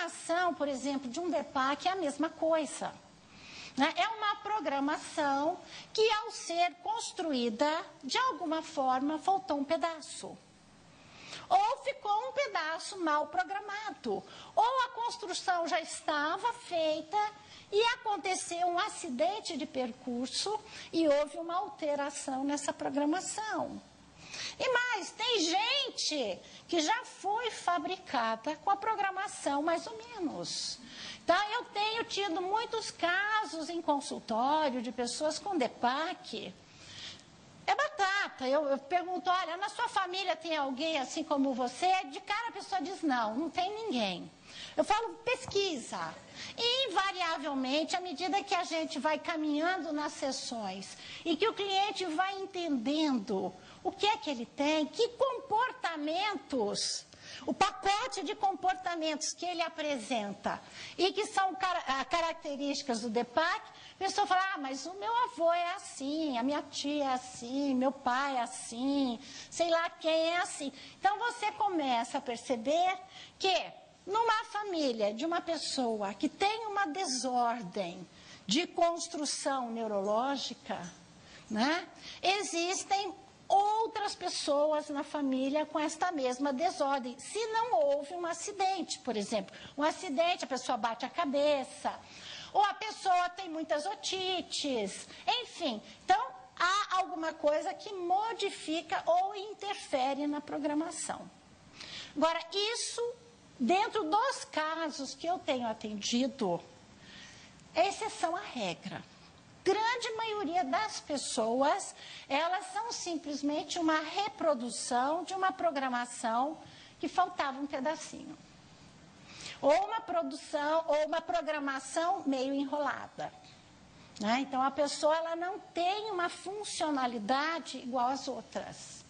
programação, por exemplo, de um DEPAC é a mesma coisa. É uma programação que, ao ser construída, de alguma forma, faltou um pedaço. Ou ficou um pedaço mal programado. Ou a construção já estava feita e aconteceu um acidente de percurso e houve uma alteração nessa programação. E mais, tem gente que já foi fabricada com a programação mais ou menos. Então, eu tenho tido muitos casos em consultório de pessoas com DEPAC. É batata. Eu pergunto, olha, na sua família tem alguém assim como você? De cara a pessoa diz, não, não tem ninguém. Eu falo, pesquisa. E, invariavelmente, à medida que a gente vai caminhando nas sessões e que o cliente vai entendendo o que é que ele tem, que comportamentos, o pacote de comportamentos que ele apresenta e que são características do DEPAC, a pessoa fala, mas o meu avô é assim, a minha tia é assim, meu pai é assim, sei lá quem é assim. Então, você começa a perceber que numa família de uma pessoa que tem uma desordem de construção neurológica, né, existem outras pessoas na família com esta mesma desordem, se não houve um acidente, por exemplo. Um acidente, a pessoa bate a cabeça, ou a pessoa tem muitas otites, enfim. Então, há alguma coisa que modifica ou interfere na programação. Agora, isso, dentro dos casos que eu tenho atendido, é exceção à regra. Grande maioria das pessoas, elas são simplesmente uma reprodução de uma programação que faltava um pedacinho. Ou uma produção, ou uma programação meio enrolada. Né? Então, a pessoa ela não tem uma funcionalidade igual às outras.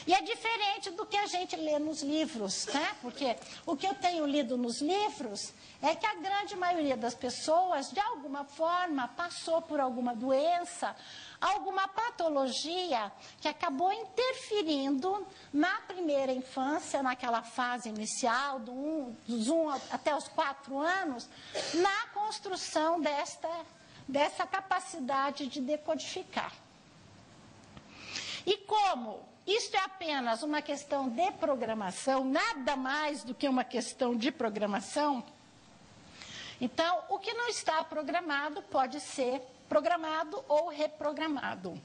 E é diferente do que a gente lê nos livros, né? Porque o que eu tenho lido nos livros é que a grande maioria das pessoas, de alguma forma, passou por alguma doença, alguma patologia que acabou interferindo na primeira infância, naquela fase inicial, dos 1 até os 4 anos, na construção dessa capacidade de decodificar. E como isto é apenas uma questão de programação, nada mais do que uma questão de programação, então, o que não está programado pode ser programado ou reprogramado.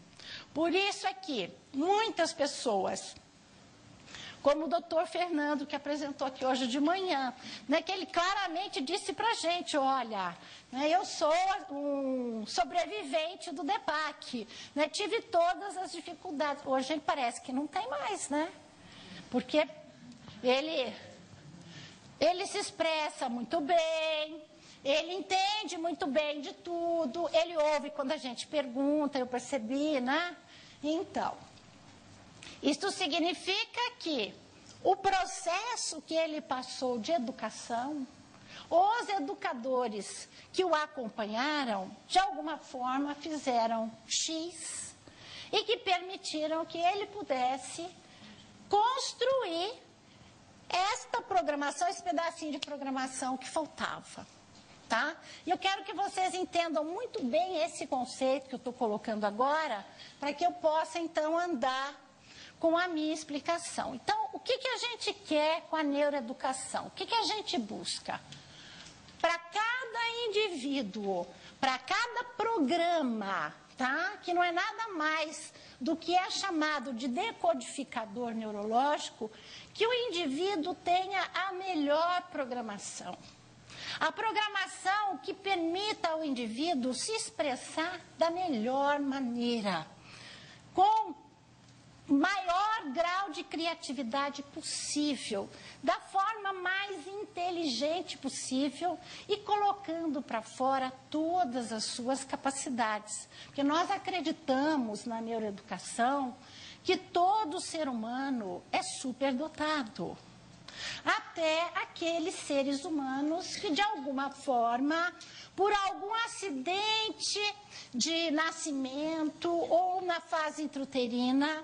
Por isso é que muitas pessoas, como o doutor Fernando, que apresentou aqui hoje de manhã, né, que ele claramente disse para a gente, olha, né, eu sou um sobrevivente do DEPAC, né, tive todas as dificuldades. Hoje ele parece que não tem mais, né? Porque ele se expressa muito bem, ele entende muito bem de tudo, ele ouve quando a gente pergunta, eu percebi, né? Então, isto significa que o processo que ele passou de educação, os educadores que o acompanharam, de alguma forma fizeram X e que permitiram que ele pudesse construir esta programação, esse pedacinho de programação que faltava. Tá? E eu quero que vocês entendam muito bem esse conceito que eu estou colocando agora, para que eu possa, então, andar com a minha explicação. Então, o que a gente quer com a neuroeducação? O que a gente busca? Para cada indivíduo, para cada programa, tá? Que não é nada mais do que é chamado de decodificador neurológico, que o indivíduo tenha a melhor programação. A programação que permita ao indivíduo se expressar da melhor maneira, com maior grau de criatividade possível, da forma mais inteligente possível e colocando para fora todas as suas capacidades. Porque nós acreditamos na neuroeducação que todo ser humano é superdotado. Até aqueles seres humanos que, de alguma forma, por algum acidente de nascimento ou na fase intrauterina,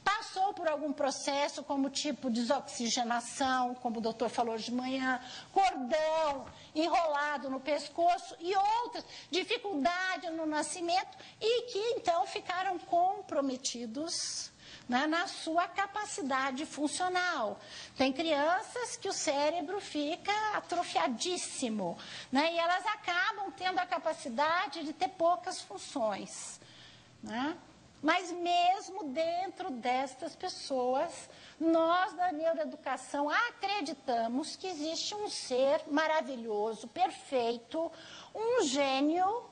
passou passou por algum processo como tipo desoxigenação, como o doutor falou de manhã, cordão enrolado no pescoço e outras, dificuldade no nascimento, e que então ficaram comprometidos, né, na sua capacidade funcional. Tem crianças que o cérebro fica atrofiadíssimo, né, e elas acabam tendo a capacidade de ter poucas funções, né? Mas mesmo dentro destas pessoas, nós da neuroeducação acreditamos que existe um ser maravilhoso, perfeito, um gênio,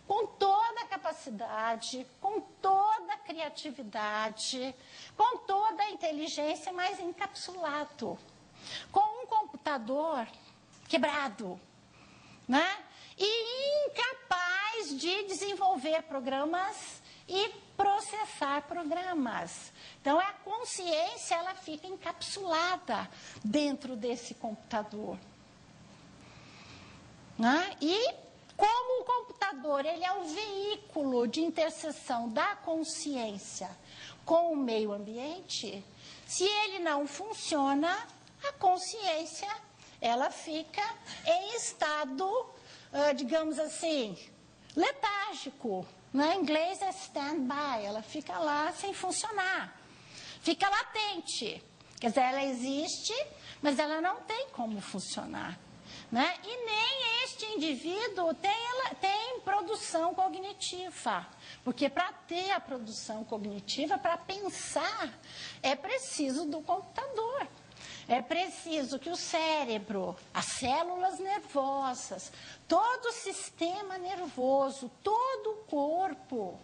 com toda a capacidade, com toda a criatividade, com toda a inteligência, mas encapsulado, com um computador quebrado, né? E incapaz de desenvolver programas e processar programas. Então, a consciência, ela fica encapsulada dentro desse computador, né? E como o computador, ele é o veículo de interseção da consciência com o meio ambiente, se ele não funciona, a consciência, ela fica em estado, digamos assim, letárgico. Em inglês é stand-by, ela fica lá sem funcionar, fica latente. Quer dizer, ela existe, mas ela não tem como funcionar, né? E nem este indivíduo tem produção cognitiva, porque para ter a produção cognitiva, para pensar, é preciso do computador. É preciso que o cérebro, as células nervosas, todo o sistema nervoso, todo o corpo,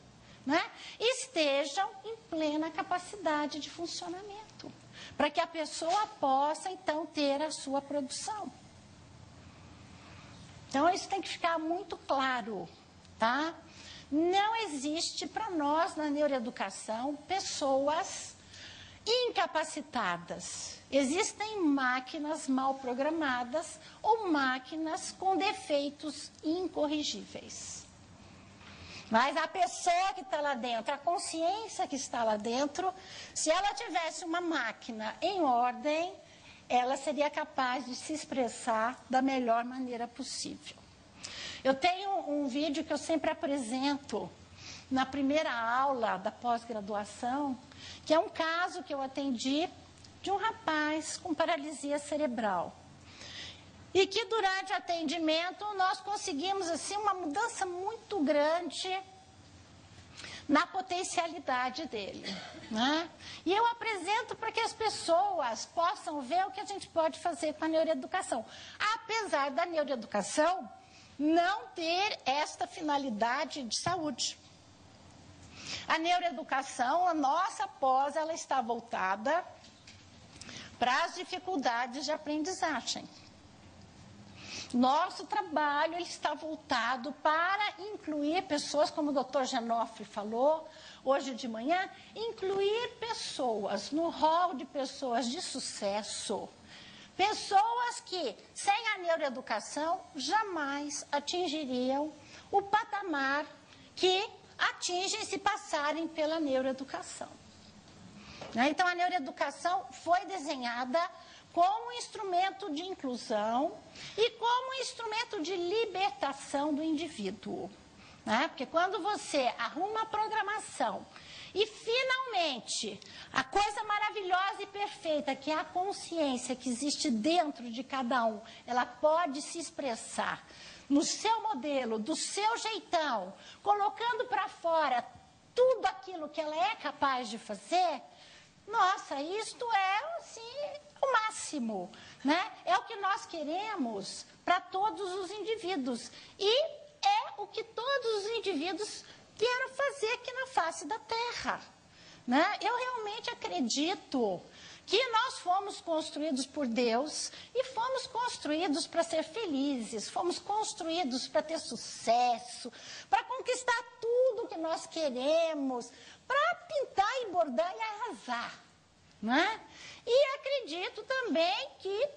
né, estejam em plena capacidade de funcionamento, para que a pessoa possa, então, ter a sua produção. Então, isso tem que ficar muito claro, tá? Não existe para nós, na neuroeducação, pessoas incapacitadas. Existem máquinas mal programadas ou máquinas com defeitos incorrigíveis. Mas a pessoa que está lá dentro, a consciência que está lá dentro, se ela tivesse uma máquina em ordem, ela seria capaz de se expressar da melhor maneira possível. Eu tenho um vídeo que eu sempre apresento na primeira aula da pós-graduação, que é um caso que eu atendi de um rapaz com paralisia cerebral. E que durante o atendimento nós conseguimos assim uma mudança muito grande na potencialidade dele, né? E eu apresento para que as pessoas possam ver o que a gente pode fazer com a neuroeducação. Apesar da neuroeducação não ter esta finalidade de saúde. A neuroeducação, a nossa pós, ela está voltada para as dificuldades de aprendizagem. Nosso trabalho ele está voltado para incluir pessoas, como o Dr. Genofre falou hoje de manhã, incluir pessoas no rol de pessoas de sucesso. Pessoas que, sem a neuroeducação, jamais atingiriam o patamar que atingem se passarem pela neuroeducação. Então, a neuroeducação foi desenhada como instrumento de inclusão e como instrumento de libertação do indivíduo. Porque quando você arruma a programação e, finalmente, a coisa maravilhosa e perfeita, que é a consciência que existe dentro de cada um, ela pode se expressar no seu modelo, do seu jeitão, colocando para fora tudo aquilo que ela é capaz de fazer, nossa, isto é, assim, o máximo, né? É o que nós queremos para todos os indivíduos. E é o que todos os indivíduos vieram fazer aqui na face da Terra, né? Eu realmente acredito que nós fomos construídos por Deus e fomos construídos para ser felizes, fomos construídos para ter sucesso, para conquistar tudo que nós queremos, para pintar e bordar e arrasar, né? E acredito também que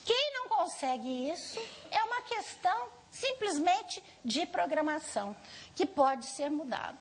quem não consegue isso é uma questão simplesmente de programação, que pode ser mudada.